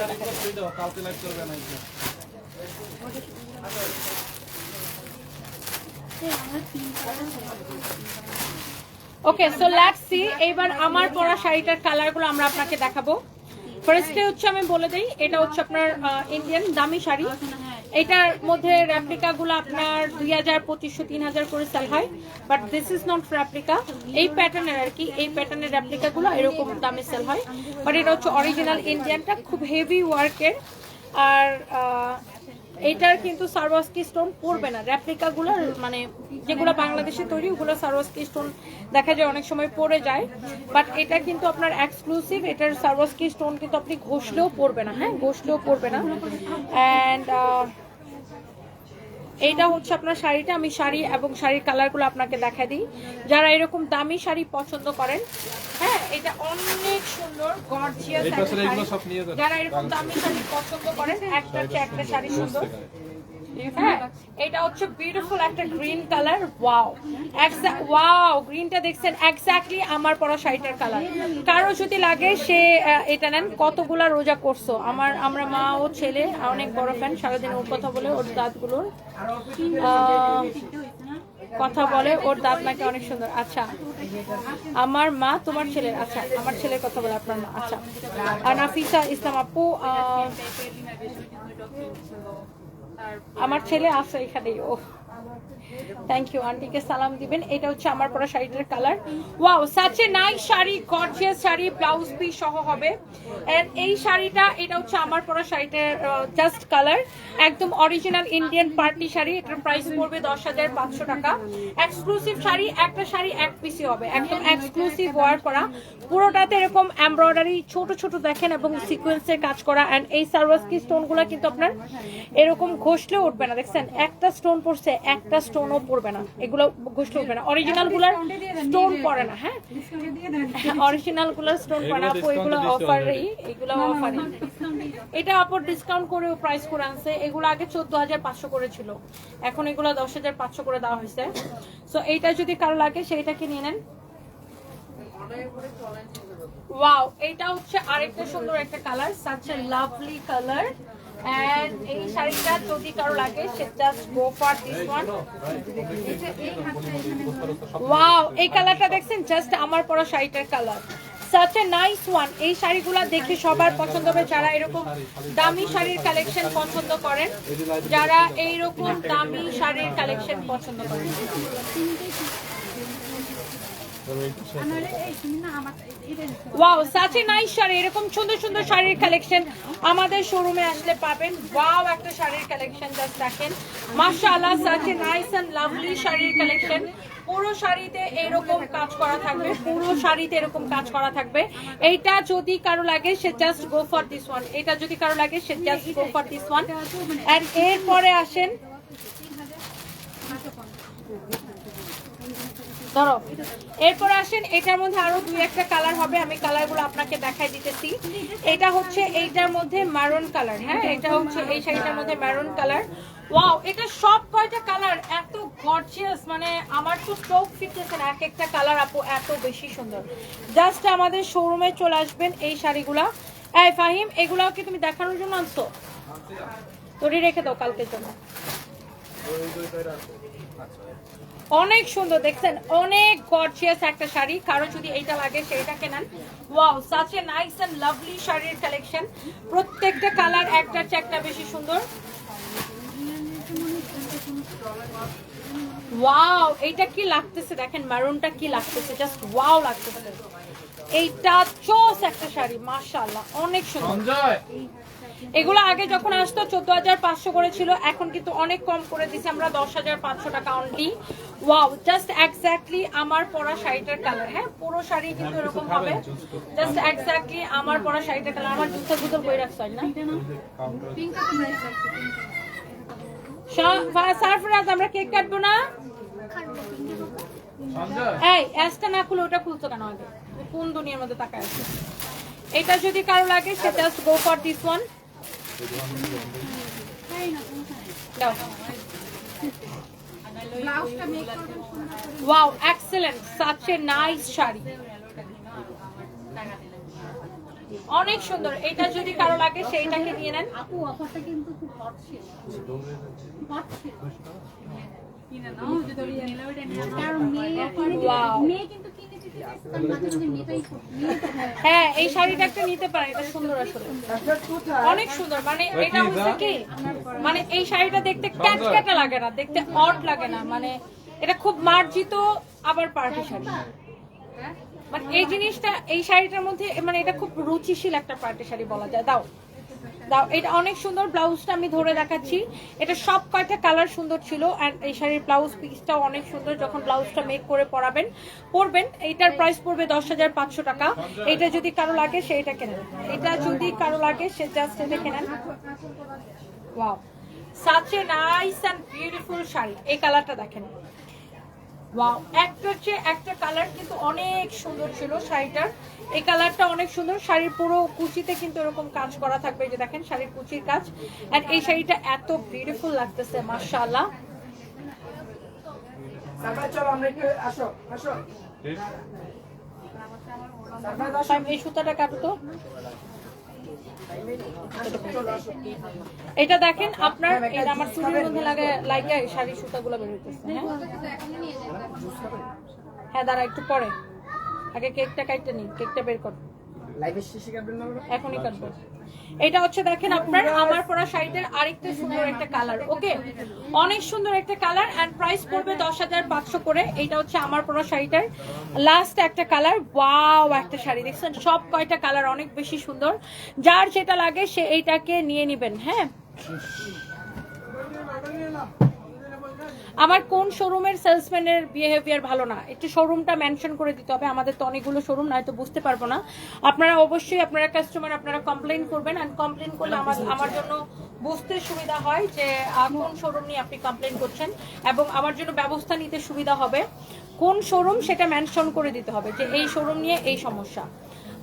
ওকে। সো লেটস সি, এবার আমার পরা শাড়িটার কালার গুলো আমরা আপনাকে দেখাবো। ফার্স্টে হচ্ছে আমি বলে দিই, এটা হচ্ছে আপনার ইন্ডিয়ান দামি শাড়ি। এটার মধ্যে রেপ্লিকা গুলো আপনার 2,000, 2,500, 3,000 করে সেল হয়, but this is not replica. এই প্যাটার্নের আর কি, এই প্যাটার্নের রেপ্লিকা গুলো এরকম দামে সেল হয়, বাট এটা হচ্ছে অরিজিনাল ইন্ডিয়ানটা, খুব হেভি ওয়ার্কের। আর এটার কিন্তু সারওয়াস্কি স্টোন পড়বে না। রেপ্লিকা গুলো মানে যেগুলো বাংলাদেশে তৈরি, ওগুলো সারওয়াস্কি স্টোন দেখা যায় অনেক সময় পড়ে যায়, বাট এটা কিন্তু আপনার এক্সক্লুসিভ। এটার সারওয়াস্কি স্টোন কিন্তু আপনি ঘষলেও পড়বে না। হ্যাঁ, ঘষলেও পড়বে না। অ্যান্ড এইটা হচ্ছে আপনার শাড়িটা। আমি শাড়ি এবং শাড়ির কালারগুলো আপনাকে দেখা দিই। যারা এরকম দামি শাড়ি পছন্দ করেন, হ্যাঁ, এটা অনেক সুন্দর গর্জিয়াস একটা শাড়ি। যারা এরকম দামি শাড়ি পছন্দ করেন, একটা একটা শাড়ি সুন্দর। হ্যাঁ, এটা হচ্ছে বিউটিফুল একটা গ্রিন কালার। ওয়াও, ওয়াও, গ্রিনটা দেখছেন, এক্স্যাক্টলি আমার পরা শাড়িটার কালার। কারো যদি লাগে সে এটা নেন। কতগুলা রোজা করছো? আমরা মা ও ছেলে অনেক বড় ফ্যান, সারাদিন ওর কথা বলে, ওর দাঁতগুলোর কথা বলে, ওর দাঁত নাকি অনেক সুন্দর। আচ্ছা, আমার মা তোমার ছেলের? আচ্ছা, আমার ছেলের কথা বলে আপনার মা। আচ্ছা, আর নাফিসা ইসলাম আপু, আমার ছেলে আছে এখানেই। ও, থ্যাংক ইউ, আন্টিকে সালাম দিবেন। এটা হচ্ছে আমার পরা শাড়িটার colour. Wow, such a nice sari, gorgeous sari, blouse piece সহ হবে। এন্ড এই শাড়িটা, এটা হচ্ছে আমার পরা শাড়িটার জাস্ট কালার, একদম অরিজিনাল ইন্ডিয়ান পার্টি শাড়ি। এটার প্রাইস পড়বে 10,500 টাকা। এক্সক্লুসিভ শাড়ি, একটা শাড়ি এক পিসই হবে, একদম এক্সক্লুসিভ ওয়ার করা। পুরোটাতে এরকম এমব্রয়ডারি ছোট ছোট দেখেন এবং সিকোয়েন্সের কাজ করা। এন্ড এই সারওয়াস্কি স্টোনগুলো কিন্তু আপনার এরকম ঘষলেও উঠবে না। দেখছেন, একটা স্টোন পড়ছে, একটা স্টোনও পড়বে না। এগুলো ঘষলে উঠবে না। অরিজিনাল গুলার স্টোন পড়ে না। হ্যাঁ, অরিজিনাল গুলার স্টোন পড়ে না আপু। এগুলো অফারই, এগুলো অফারই। এটা আপু ডিসকাউন্ট করে প্রাইস করে আনছে। এগুলো আগে 14,500 করে ছিল, এখন এগুলো 10,500 করে দেওয়া হয়েছে। সো এইটা যদি কারো লাগে সেইটাকে নিয়ে নেন। ওয়াও, এটা হচ্ছে আরেকটা সুন্দর একটা colour, such a lovely colour. And এই শাড়িটা যদি কারো লাগে সে just go for this one. Wow, এই কালারটা দেখছেন, জাস্ট আমার পরা শাড়িটার colour, such a nice one. এই শাড়িগুলো দেখে সবার পছন্দ হবে, যারা এরকম দামি শাড়ির কালেকশন পছন্দ করেন, যারা এইরকম দামি শাড়ির কালেকশন পছন্দ করেন। Wow, such a nice sari. এরকম সুন্দর সুন্দর শাড়ির কালেকশন আমাদের শোরুমে আসলে পাবেন। ওয়াও, একটা শাড়ির কালেকশন জাস্ট দেখেন, মাশাআল্লাহ, such a nice and lovely শাড়ির কালেকশন। পুরো শাড়িতে এরকম কাজ করা থাকবে, পুরো শাড়িতে এরকম কাজ করা থাকবে। এইটা যদি কারো লাগে সে just go for this one. এটা যদি কারো লাগে সে just go for this one. And এরপরে আসেন, ধরো এরপর আসেন, এটার মধ্যে আরো দুই একটা কালার হবে, আমি কালারগুলো আপনাকে দেখাই দিতেছি। এটা হচ্ছে এইটার মধ্যে মারুন কালার, হ্যাঁ এটা হচ্ছে এই শাড়িটার মধ্যে মারুন কালার। ওয়াও, এটা সব কয়টা কালার এত গর্জিয়াস, মানে আমার তো চোখ ফিরতেছে না, এক একটা কালার আপু এত বেশি সুন্দর। জাস্ট আমাদের শোরুমে চলে আসবেন এই শাড়িগুলা। এই ফাহিম, এগুলাও কি তুমি দেখানোর জন্য আনছো? তোরই রেখে দাও কালকের জন্য। অনেক সুন্দর দেখছেন, অনেক গর্জিয়াস একটা শাড়ি, কারো যদি এইটা লাগে সেইটা কেনেন। Wow, such a nice and lovely শাড়ির কালেকশন, প্রত্যেকটা কালার একটার চেয়ে একটা বেশি সুন্দর। ওয়াও, এইটা কি লাগতেছে দেখেন, মারুনটা কি লাগতেছে, জাস্ট ওয়াও লাগতেছে। এইটা চোস একটা শাড়ি, মাশাআল্লাহ অনেক সুন্দর। এগুলো আগে যখন আসতো 14,500 করে ছিল, এখন কিন্তু অনেক কম করে দিছি আমরা, 10,500 টাকা অনলি। ওয়াও, জাস্ট এক্স্যাক্টলি আমার পরা শাড়িটার কালার, হ্যাঁ পুরো শাড়ি কিন্তু এরকম হবে, জাস্ট এক্স্যাক্টলি আমার পরা শাড়িটার কালার। আমার জুতা গুতল কই রাখছ না? সারফরাজ, আমরা কেক কাটবো না? এই অ্যাসটা না খুলে ওটা খুলছো কেন আগে? কোন দুনিয়ার মধ্যে তাকায় আছে? এটা যদি কারো লাগে সে just go for this one. Wow, excellent, such a nice sari, অনেক সুন্দর। এটা যদি কারো লাগে সেইটাকে নিয়ে নেন। আপু অফারটা কিন্তু খুব হট ছিল, হট ছিল। কিনে নাও যদি নিলে ওটা নিয়ে নাও, কারণ মেয়ে কিন্তু কিনে দিতে চাইছে, তার মাঝে মাঝে মেটাই করতে। হ্যাঁ, এই শাড়িটা একটা নিতে পারে, এটা সুন্দর আসলে, অনেক সুন্দর। মানে এটা হচ্ছে কি, মানে এই শাড়িটা দেখতে ক্যাটক্যাটা লাগে না, দেখতে অড লাগে না, মানে এটা খুব মার্জিত আবার পার্টি শাড়ি। মানে এই জিনিসটা এই শাড়িটার মধ্যে, মানে এটা খুব রুচিশীল একটা পার্টি শাড়ি বলা যায়। দাও দাও, এটা অনেক সুন্দর। ব্লাউজটা আমি ধরে দেখাচ্ছি, এটা সব কয়টা কালার সুন্দর ছিল। এন্ড এই শাড়ির ব্লাউজ পিসটাও অনেক সুন্দর, যখন ব্লাউজটা মেক করে পরবেন। এইটার প্রাইস পড়বে 10,500 টাকা। এটা যদি কারো লাগে সেইটা কেনেন, এটা যদি কারো লাগে সে জাস্ট এটা কেনেন। Wow, such a nice and beautiful sari. এই কালারটা দেখেন, ওয়াও, একটার চেয়ে একটা কালার কিন্তু অনেক সুন্দর ছিল শাড়িটার। এই কালারটা অনেক সুন্দর। শাড়ির পুরো কুচিতে কিন্তু এরকম কাজ করা থাকবে, যে দেখেন শাড়ির কুচির কাজ। আর এই শাড়িটা এত বিউটিফুল লাগতেছে, মাশাআল্লাহ। এই সুতাটা কাটো তো। এটা দেখেন আপনার, এটা আমার চুলের মধ্যে লাগে শাড়ির সুতাগুলো বের হইতেছে। হ্যাঁ দাঁড়া, একটু পরে, আগে কেকটা কাটতে নি, কেকটা বের কর, এখনই কাটবো। এটা হচ্ছে দেখেন আপনার আমার পরা শাড়িটার আরেকটা সুন্দর একটা কালার। ওকে, অনেক সুন্দর একটা কালার, এন্ড প্রাইস পড়বে 10,500 করে। এটা হচ্ছে আমার পরা শাড়িটার লাস্ট একটা কালার। ওয়াও, একটা শাড়ি দেখছেন, সব কয়টা কালার অনেক বেশি সুন্দর। যার যেটা লাগে সে এইটাকে নিয়ে নিবেন। হ্যাঁ, আমার কোন শোরুমের সেলসম্যানের বিহেভিয়ার ভালো না, একটু শোরুমটা মেনশন করে দিতে হবে। আমাদের তো অনেকগুলো শোরুম, নয়তো বুঝতে পারবো না। আপনারা অবশ্যই, আপনারা কাস্টমার, আপনারা কমপ্লেইন করবেন, আর কমপ্লেইন করলে আমার জন্য বুঝতে সুবিধা হয় যে কোন শোরুম নিয়ে আপনি কমপ্লেইন করছেন, এবং আমার জন্য ব্যবস্থা নিতে সুবিধা হবে। কোন শোরুম সেটা মেনশন করে দিতে হবে, যে এই শোরুম নিয়ে এই সমস্যা,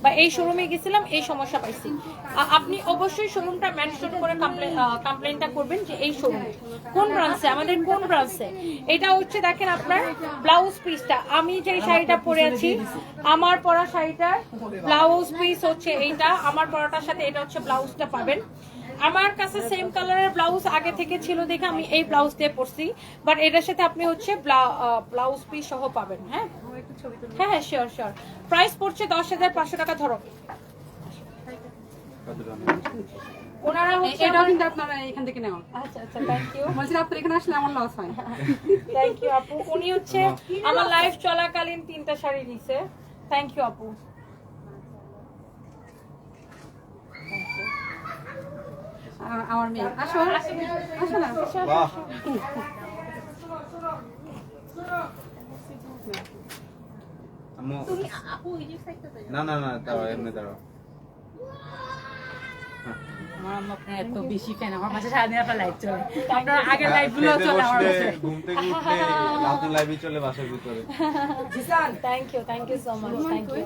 বা এই শোরুমে গেছিলাম এই সমস্যা পাইছি। আপনি অবশ্যই শোরুমটা মেনশন করে কমপ্লেইনটা করবেন, যে এই শোরুম কোন ব্রাঞ্চে, আমাদের কোন ব্রাঞ্চে। এটা হচ্ছে দেখেন আপনার ব্লাউজ পিসটা, আমি যে শাড়িটা পরে আছি, আমার পরা শাড়িটার ব্লাউজ পিস হচ্ছে এইটা। আমার পরাটার সাথে এটা হচ্ছে ব্লাউজটা পাবেন। আমার কাছে সেম কালারের ব্লাউজ আগে থেকে ছিল দেখে আমি এই ব্লাউজ দিয়ে পরছি, বাট এটার সাথে আপনি হচ্ছে ব্লাউজ পিস সহ পাবেন। হ্যাঁ হ্যাঁ, শিওর শিওর। প্রাইস পড়ছে 10,500 টাকা। ধরো, ওনারা হচ্ছে, এটাও কিন্তু আপনারা এখান থেকে নেওয়া। আচ্ছা আচ্ছা, থ্যাংক ইউ। বলছিলাম আপনার এখানে আসলে আমার লস হয়। থ্যাংক ইউ আপু। উনি হচ্ছে আমার লাইফ চলাকালীন 3টা শাড়ি দিছে। থ্যাংক ইউ আপু। আমার মেয়ে, আসো আসো না। না না না, দাঁড়াও, এমনি দাঁড়াও। আমার আম্মা আপনার এত বেশি ফ্যান, আমার পাশে সারাদিন আপনার লাইভ চলে, আপনার আগের লাইভ গুলো চলে আমার কাছে। ঘুম থেকে উঠলে রাতে লাইভে চলে বাসার ভিতরে। Thank you so much, thank you.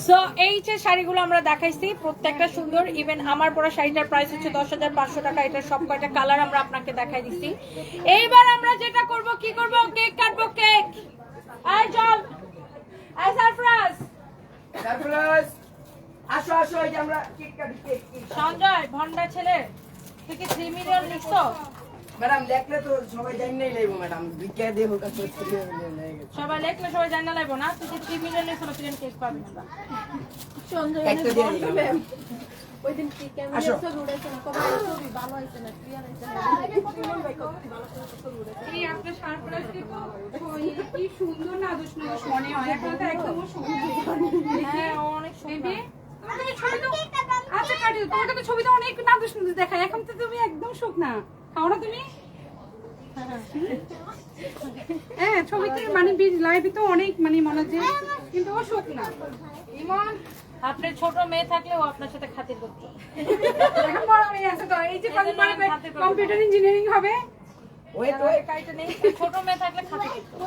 So এই যে শাড়িগুলো আমরা দেখাইছি প্রত্যেকটা সুন্দর। ইভেন আমার পরা শাড়িটার প্রাইস হচ্ছে 10,500 টাকা। এটার সব কয়টা কালার আমরা আপনাকে দেখাই দিচ্ছি। এইবার আমরা যেটা করব, কি করব, কেক কাটবো। কেক আই চল, আই সারপ্রাইজ আসো আসো, এই যে আমরা কেক কাটি। কেক সঞ্জয় ভন্ডা ছেলে, তুই কি 3 মিলিয়ন লিখছো? ম্যাডাম দেখলে তো সবাই জানি নাই লাগবো ম্যাডাম, বিকে দেবো কাছে। সবাই লেখলে সবাই জানা লাগবো না। তুই যে 3 মিলিয়ন লিখছো, তুই কেক পাবি না। একটা দিয়ে দিলাম। ওইদিন কি ক্যামেরা ছবি উড়াইছে না, কবে ছবি ভালো হইছে না, ক্লিয়ার হইছে না, ভালো করে ছবি উড়াইছে। এই আপনার সারপ্রাইজ কি সুন্দর না দুষ্ণ মনে হয়, এখন তো একদম সুন্দর। হ্যাঁ অনেক সুন্দর। তুমি ছবি তো আচ্ছা কাটি, তোমাকে তো ছবিতে অনেক না দুষ্ণ দেখায়, এখন তো তুমি একদম শুকনা। খাও না তুমি? হ্যাঁ ছবিতে মানে লাইভে তো অনেক মানে মনে হচ্ছে, কিন্তু ও শুকনা। ইমন আপনার ছোট মেয়ে থাকলে ও আপনার সাথে খাতির করতো। এখন বড় মেয়ে আছে তো, এই যে কম্পিউটার ইঞ্জিনিয়ারিং হবে। ওই তো কাইটা নেই, ছোট মেয়ে থাকলে খাতির করতো।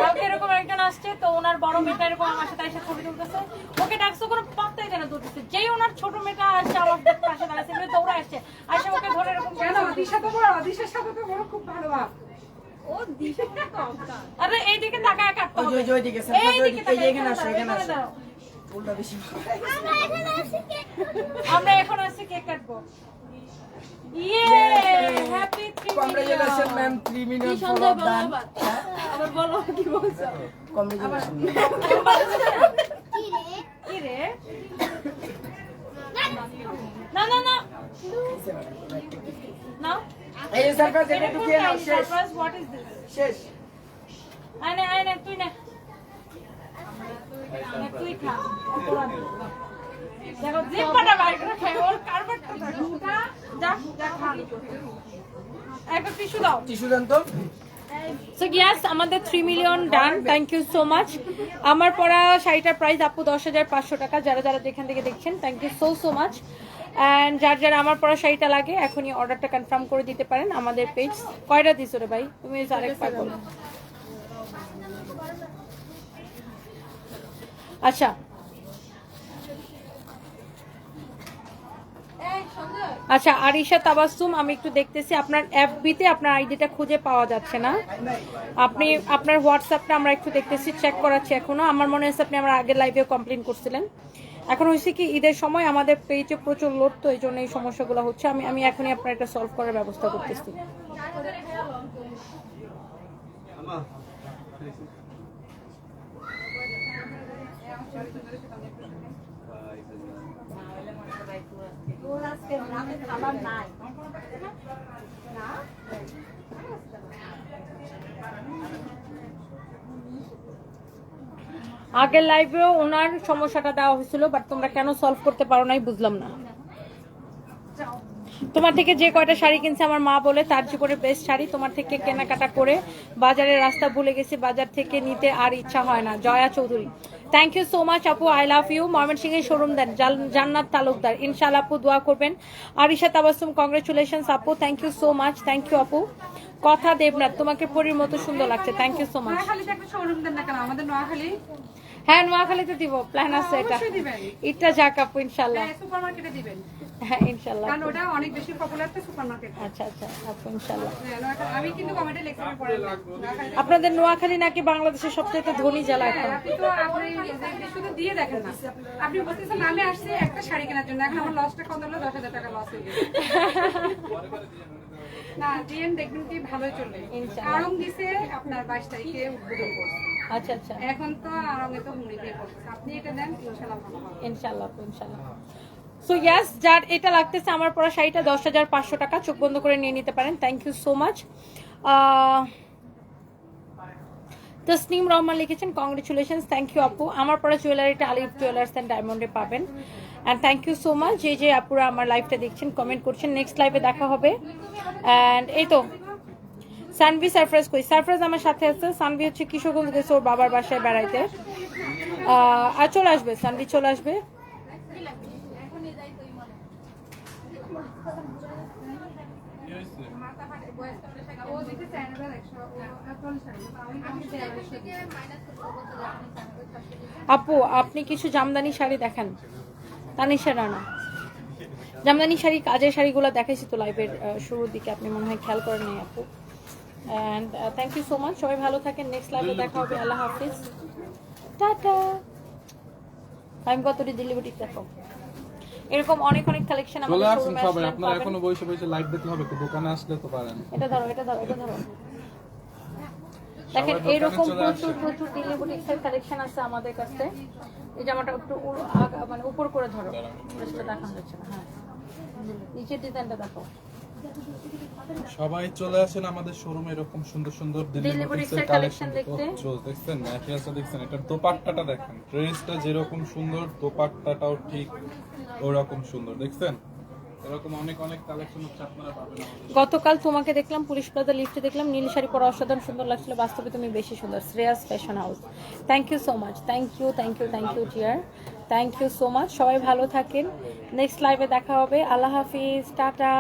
কালকে এরকম একজন আসছে, তো ওনার বড় মেয়েটা এরকম আমার সাথে এসে ছবি তুলতেছে। ওকে ডাকছে, কোনো পাত্তাই দেয় না, দৌড়তেছে। যেই ওনার ছোট মেয়েটা আসছে আমার পাশে দাঁড়াচ্ছে, দৌড়ে আসছে, আসে ওকে ধরে এরকম কেন দিশা তো বড়, দিশার সাথে তো বড় খুব ভালো ভাব। ও দিশা তো অবকা। আরে এইদিকে তাকায় কাটতে ওই হবে। যে ওইদিকে এইদিকে এই যে এখানে আসো, এখানে আসো। দাও। উল্টা বেশি। আমরা এখন আসছি কেক কাটবো। ইয়ে happy 3 congratulation million. Ma'am, 3 million কি সঞ্জয় বলো দান। আবার। আবার বলো কি বলছো? কংগ্রেচুলেশন। কি রে? না না না না। এই যে সারপ্রাইজ, এটা ঢুকিয়ে নাও, শেষ সারপ্রাইজ, হোয়াট ইজ দিস? শেষ। আয় তুই না। তুই খা। দেখো জিপটা বাইর করে খাই, ওর কারবারটা দেখো। যা যা খা। একটা টিস্যু দাও। টিস্যু দেন তো। সো ইয়েস, আমাদের 3 million done. Thank you so much. আমার পরা শাড়িটার প্রাইস আপু 10,500 টাকা। যারা যারা যেখান থেকে দেখছেন, thank you so much. And যারা আমার পরা শাড়িটা লাগে এখনই অর্ডারটা কনফার্ম করে দিতে পারেন আমাদের পেজ। কয়টা দিছো রে ভাই? তুমি আরেকবার বলো। আচ্ছা আচ্ছা, আরিশা তাবাসসুম, আমি একটু দেখতেছি আপনার এফবিতে আপনার আইডিটা খুঁজে পাওয়া যাচ্ছে না। আপনি আপনার হোয়াটসঅ্যাপটা আমরা একটু দেখতেছি, চেক করাচ্ছি এখনো। আমার মনে হচ্ছে আপনি আমার আগের লাইভেও কমপ্লেন করছিলেন। এখন হয়েছে কি, ঈদের সময় আমাদের পেজে প্রচুর লোড, তো এই জন্য এই সমস্যাগুলো হচ্ছে। আমি এখনই আপনার এটা সলভ করার ব্যবস্থা করতেছি। ওর আজকে রাতে খাবার নাই। আগের লাইভেও ওনার সমস্যাটা দেওয়া হয়েছিল, বাট তোমরা কেন সলভ করতে পারো নাই বুঝলাম না। তোমার থেকে যে কয়টা শাড়ি কিনছে আমার মা বলে তার জীবনে বেস্ট শাড়ি। তোমার থেকে কেনাকাটা করে বাজারের রাস্তা ভুলে গেছি, বাজার থেকে নিতে আর ইচ্ছা হয় না। Joya Chowdhury, thank you so much আপু, আই লাভ ইউ। ময়মনসিংহের শোরুম দেন, জান্নাত তালুকদার, ইনশাআল্লাহ আপু দোয়া করবেন। আরিশা তাবাসসুম, কংগ্রেচুলেশনস আপু, thank you so much. Thank you আপু। কথা দেবনাথ, তোমাকে পরীর মতো সুন্দর লাগছে, থ্যাংক ইউ সো মাচ। নোয়াখালীতে একটা শোরুম দেন না কেন? আমাদের নোয়াখালী হ্যাঁ নোয়াখালীতে দিব, প্ল্যান আছে এটা। অবশ্যই দিবেন। এটা যাক আপু ইনশাআল্লাহ। সুপার মার্কেটে দিবেন, হ্যাঁ ইনশাআল্লাহ। কারণ ওটা অনেক বেশি পপুলার তো সুপার মার্কেট। আচ্ছা আচ্ছা আপু ইনশাআল্লাহ। আমি কিন্তু কমেন্টে লেকচার পড়ে আপনাদের নোয়াখালী নাকি বাংলাদেশের সবচেয়ে ধনী জেলা এখন? আপনি তো আপনি শুধু দিয়ে দেখেন না, আপনি বলতেছেন আমি আসছি একটা শাড়ি কেনার জন্য, এখন আমার লসটা কত হলো? 10,000 টাকা লস হয়ে গেছে। না ডিএন দেখবেন কি ভালোই চলবে। ইনশাআল্লাহ। আরং দিছে আপনার 22 তারিখে উদ্বোধন করছে, আচ্ছা আচ্ছা এখন তো আরঙে তো হুমড়ি দিয়ে পড়ছে। আপনি এটা দেন, ইনশাআল্লাহ ভালো হবে। ইনশাআল্লাহ আপু ইনশাআল্লাহ। সো ইয়াস, যার এটা লাগতেছে আমার পরা শাড়িটা 10,500 টাকা, চোখ বন্ধ করে নিয়ে নিতে পারেন। Thank you so much. Tasnim Rahman লিখেছেন কংগ্রেচুলেশনস, থ্যাংক ইউ আপু। আমার পরা জুয়েলারিটা আলিফ জুয়েলার্স অ্যান্ড ডায়মন্ডে পাবেন। And thank you so much যে আপুরা আমার লাইভটা দেখছেন, কমেন্ট করছেন। নেক্সট লাইভে দেখা হবে। অ্যান্ড এই তো সানভি সারপ্রাইজ কই? সারপ্রাইজ আমার সাথে আছে। সানভি হচ্ছে কিশোরগঞ্জ গেছে ওর বাবার বাসায় বেড়াইতে, আর চলে আসবে। সানভি চলে আসবে। কি হয়েছে? ও দিতে চায় না 140 টাকা আমি দেয় আপু আপনি কিছু জামদানি শাড়ি দেখেন, তানিশা রানা। জামদানি শাড়ি, কাজের শাড়িগুলো দেখাইছি তো লাইভের শুরুর দিকে, আপনি মনে হয় খেয়াল করেন নাই আপু। And thank you so much, সবাই ভালো থাকেন, নেক্সট লাইভে দেখা হবে, আল্লাহ হাফিজ, টাটা। আমি কতটি দিল্লি বুটিক দেখো, এরকম অনেক অনেক কালেকশন চলে আমাদের আসুন শোরুমে সবাই, আসলে আপনারা পাবেন। এখনো বসে বসে লাইভ দেখতে হবে, তো দোকানে আসলে তো পারেন। এটা ধরো, এটা ধরো, এটা ধরো। দেখেন দোকানে এরকম চলে প্রচুর আসেন। প্রচুর দিল্লি বুটিক্সের কালেকশন আছে আমাদের কাছে। এই জামাটা একটু মানে উপর করে ধরো, ড্রেসটা দেখানো যাচ্ছে না। হ্যাঁ, নিচের ডিজাইনটা দেখো। সবাই চলে আসেন আমাদের শোরুমে, এরকম সুন্দর সুন্দর দিল্লি দিল্লি বুটিক্সের বুটিক্সের collection কালেকশন দেখতে। দেখছেন, ম্যাটেরিয়ালসটা দেখছেন, এটার দোপাট্টাটা দেখেন, ড্রেসটা যেরকম সুন্দর দোপাট্টাটাও ঠিক ওরকম সুন্দর, দেখছেন? এরকম অনেক অনেক কালেকশন হচ্ছে আপনারা পাবেন আমাদের। গতকাল তোমাকে দেখলাম পুলিশ প্লাজা লিফটে, দেখলাম নীল শাড়ি পরা অসাধারণ সুন্দর লাগছিল, বাস্তবে তুমি বেশি সুন্দর। Shreyas fashion house, thank you so much, thank you dear, thank you so much. সবাই ভালো থাকেন, নেক্সট লাইভে দেখা হবে, আল্লাহ হাফিজ, টাটা।